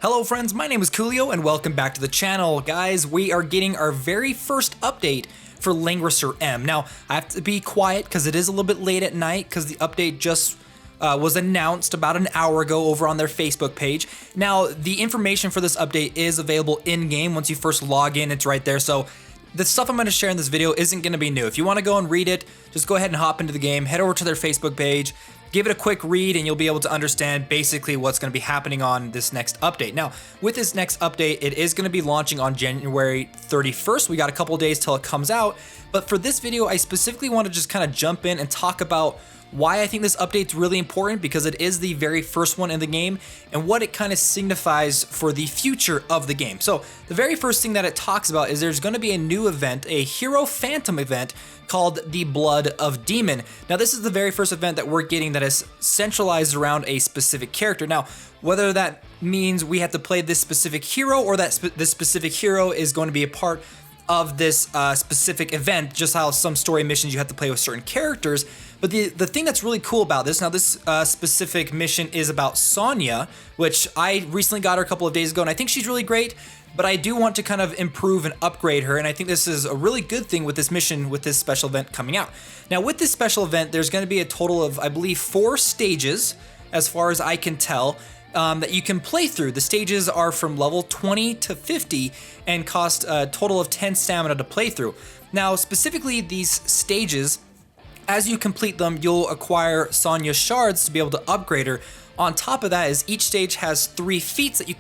Hello friends, my name is Koolio and welcome back to the channel. Guys, we are getting our very first update for Langrisser M. Now, I have to be quiet because it is a little bit late at night because the update just was announced about an hour ago over on their Facebook page. Now, the information for this update is available in-game. Once you first log in, it's right there. So the stuff I'm going to share in this video isn't going to be new. If you want to go and read it, just go ahead and hop into the game, head over to their Facebook page, give it a quick read, and you'll be able to understand basically what's going to be happening on this next update. Now, with this next update, it is going to be launching on January 31st. We got a couple days till it comes out, but for this video, I specifically want to just kind of jump in and talk about why I think this update's really important, because it is the very first one in the game and what it kind of signifies for the future of the game. So the very first thing that it talks about is there's going to be a new event, a Hero Phantom event called the Blood of Demon. Now this is the very first event that we're getting that is centralized around a specific character. Now whether that means we have to play this specific hero or that this specific hero is going to be a part of this specific event, just how some story missions you have to play with certain characters. But the thing that's really cool about this, now this specific mission is about Sophia, which I recently got her a couple of days ago, and I think she's really great, but I do want to kind of improve and upgrade her, and I think this is a really good thing with this mission, with this special event coming out. Now with this special event, there's going to be a total of, I believe, 4 stages, as far as I can tell, that you can play through. The stages are from level 20 to 50 and cost a total of 10 stamina to play through. Now specifically these stages, as you complete them, you'll acquire Sonia's shards to be able to upgrade her. On top of that is each stage has 3 feats that you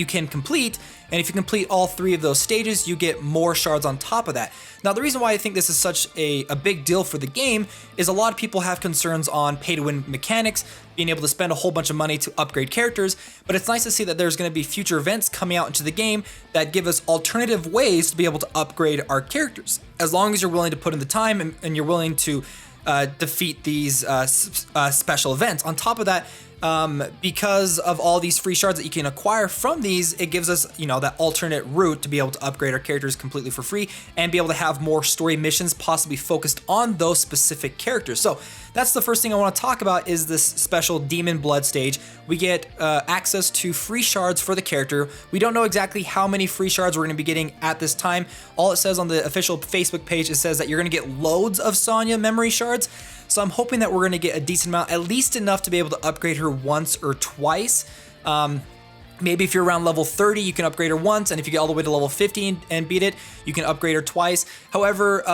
can complete, and if you complete all 3 of those stages, you get more shards on top of that. Now the reason why I think this is such a big deal for the game is a lot of people have concerns on pay-to-win mechanics, being able to spend a whole bunch of money to upgrade characters, but it's nice to see that there's going to be future events coming out into the game that give us alternative ways to be able to upgrade our characters, as long as you're willing to put in the time and you're willing to defeat these special events. On top of that, because of all these free shards that you can acquire from these, it gives us, you know, that alternate route to be able to upgrade our characters completely for free and be able to have more story missions possibly focused on those specific characters. So that's the first thing I want to talk about, is this special Demon Blood stage. We get access to free shards for the character. We don't know exactly how many free shards we're going to be getting at this time. All it says on the official Facebook page, it says that you're going to get loads of Sophia memory shards. So I'm hoping that we're going to get a decent amount, at least enough to be able to upgrade her once or twice. Maybe if you're around level 30, you can upgrade her once, and if you get all the way to level 50 and beat it, you can upgrade her twice. However,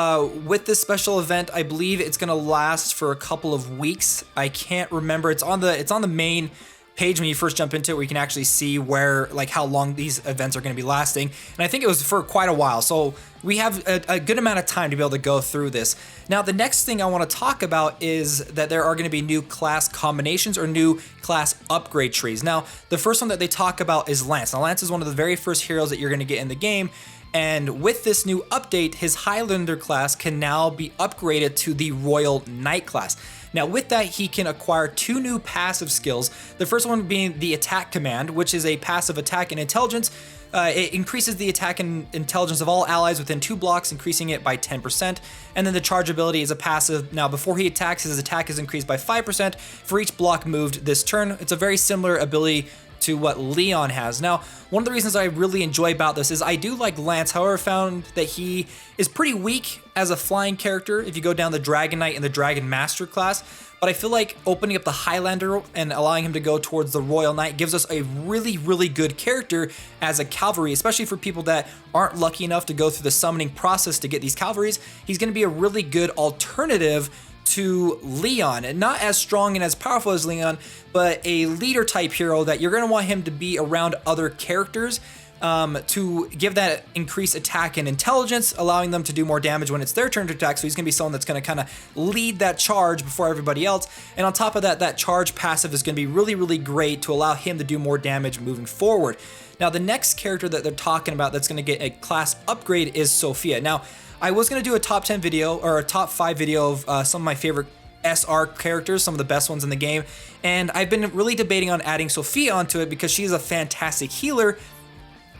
with this special event, I believe it's going to last for a couple of weeks. I can't remember. It's on the main page when you first jump into it, where you can actually see where, like, how long these events are going to be lasting, and I think it was for quite a while, so we have a good amount of time to be able to go through this. Now the next thing I want to talk about is that there are going to be new class combinations or new class upgrade trees. Now the first one that they talk about is Lance. Now Lance is one of the very first heroes that you're going to get in the game, and with this new update, his Highlander class can now be upgraded to the Royal Knight class. Now with that, he can acquire 2 new passive skills. The first one being the Attack Command, which is a passive attack and intelligence. It increases the attack and intelligence of all allies within 2 blocks, increasing it by 10%. And then the charge ability is a passive. Now before he attacks, his attack is increased by 5% for each block moved this turn. It's a very similar ability to what Leon has. Now, one of the reasons I really enjoy about this is I do like Lance. However, I found that he is pretty weak as a flying character if you go down the Dragon Knight and the Dragon Master class, but I feel like opening up the Highlander and allowing him to go towards the Royal Knight gives us a really good character as a cavalry, especially for people that aren't lucky enough to go through the summoning process to get these cavalries. He's going to be a really good alternative to Leon, and not as strong and as powerful as Leon, but a leader type hero that you're going to want him to be around other characters to give that increased attack and intelligence, allowing them to do more damage when it's their turn to attack. So he's going to be someone that's going to kind of lead that charge before everybody else. And on top of that, that charge passive is going to be really great to allow him to do more damage moving forward. Now the next character that they're talking about that's going to get a class upgrade is Sophia. Now I was going to do a top 10 video or a top 5 video of some of my favorite SR characters, some of the best ones in the game, and I've been really debating on adding Sophia onto it because she's a fantastic healer,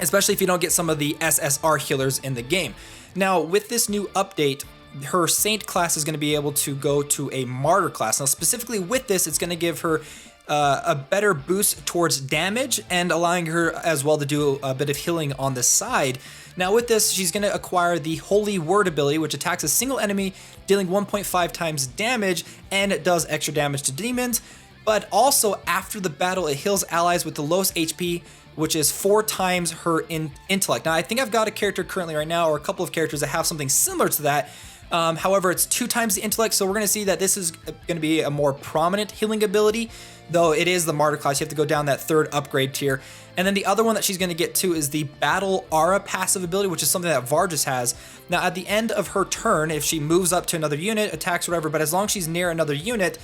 especially if you don't get some of the SSR healers in the game. Now with this new update, her Saint class is going to be able to go to a Martyr class. Now specifically with this, it's going to give her a better boost towards damage and allowing her as well to do a bit of healing on the side. Now with this, she's going to acquire the Holy Word ability, which attacks a single enemy, dealing 1.5 times damage, and it does extra damage to demons. But also after the battle, it heals allies with the lowest HP, which is 4 times her intellect. Now I think I've got a character currently right now, or a couple of characters that have something similar to that. However, it's 2 times the intellect, so we're going to see that this is going to be a more prominent healing ability, though it is the Martyr class. You have to go down that 3rd upgrade tier. And then the other one that she's going to get to is the Battle Aura passive ability, which is something that Vargas has. Now, at the end of her turn, if she moves up to another unit, attacks, whatever, but as long as she's near another unit,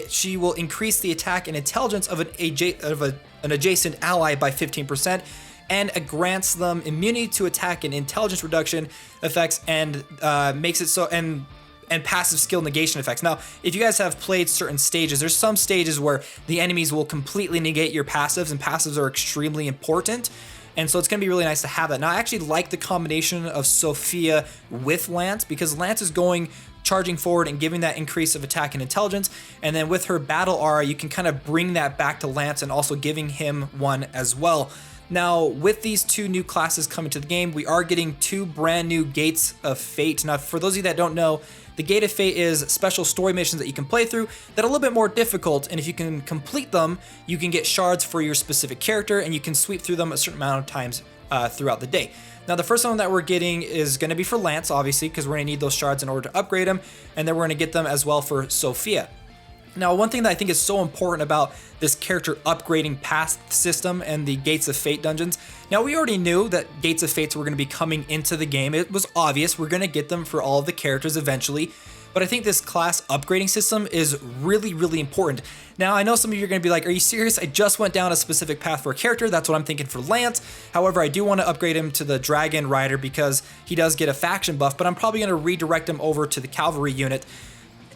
she will increase the attack and intelligence of an adjacent ally by 15%. And it grants them immunity to attack and intelligence reduction effects, and makes it so, and passive skill negation effects. Now, if you guys have played certain stages, there's some stages where the enemies will completely negate your passives, and passives are extremely important. And so it's going to be really nice to have that. Now, I actually like the combination of Sophia with Lance, because Lance is charging forward and giving that increase of attack and intelligence. And then with her battle aura, you can kind of bring that back to Lance and also giving him one as well. Now, with these 2 new classes coming to the game, we are getting 2 brand new Gates of Fate. Now, for those of you that don't know, the Gate of Fate is special story missions that you can play through that are a little bit more difficult, and if you can complete them, you can get shards for your specific character, and you can sweep through them a certain amount of times throughout the day. Now, the first one that we're getting is going to be for Lance, obviously, because we're going to need those shards in order to upgrade him, and then we're going to get them as well for Sophia. Now, one thing that I think is so important about this character upgrading path system and the Gates of Fate dungeons, now we already knew that Gates of Fates were going to be coming into the game. It was obvious we're going to get them for all of the characters eventually, but I think this class upgrading system is really, really important. Now, I know some of you are going to be like, are you serious? I just went down a specific path for a character. That's what I'm thinking for Lance. However, I do want to upgrade him to the Dragon Rider because he does get a faction buff, but I'm probably going to redirect him over to the Cavalry unit.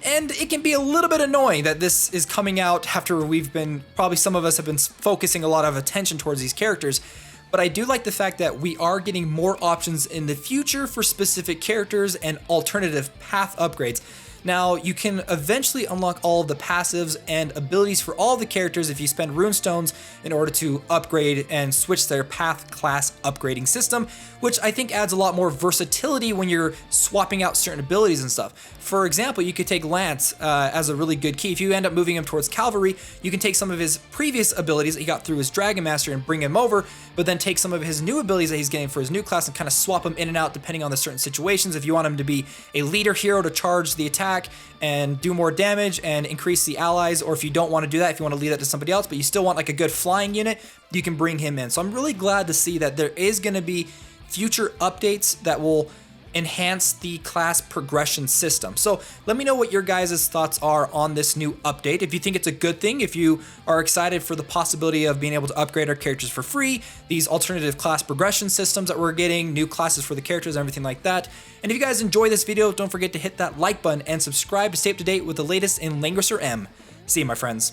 And it can be a little bit annoying that this is coming out after probably some of us have been focusing a lot of attention towards these characters. But I do like the fact that we are getting more options in the future for specific characters and alternative path upgrades. Now, you can eventually unlock all of the passives and abilities for all the characters if you spend runestones in order to upgrade and switch their path class upgrading system, which I think adds a lot more versatility when you're swapping out certain abilities and stuff. For example, you could take Lance as a really good key. If you end up moving him towards Cavalry, you can take some of his previous abilities that he got through his Dragon Master and bring him over, but then take some of his new abilities that he's getting for his new class and kind of swap them in and out depending on the certain situations. If you want him to be a leader hero to charge the attack and do more damage and increase the allies, or if you don't want to do that, if you want to leave that to somebody else, but you still want like a good flying unit, you can bring him in. So I'm really glad to see that there is going to be future updates that will enhance the class progression system. So let me know what your guys' thoughts are on this new update. If you think it's a good thing, if you are excited for the possibility of being able to upgrade our characters for free, these alternative class progression systems that we're getting, new classes for the characters, everything like that. And if you guys enjoy this video, don't forget to hit that like button and subscribe to stay up to date with the latest in Langrisser M. See you, my friends.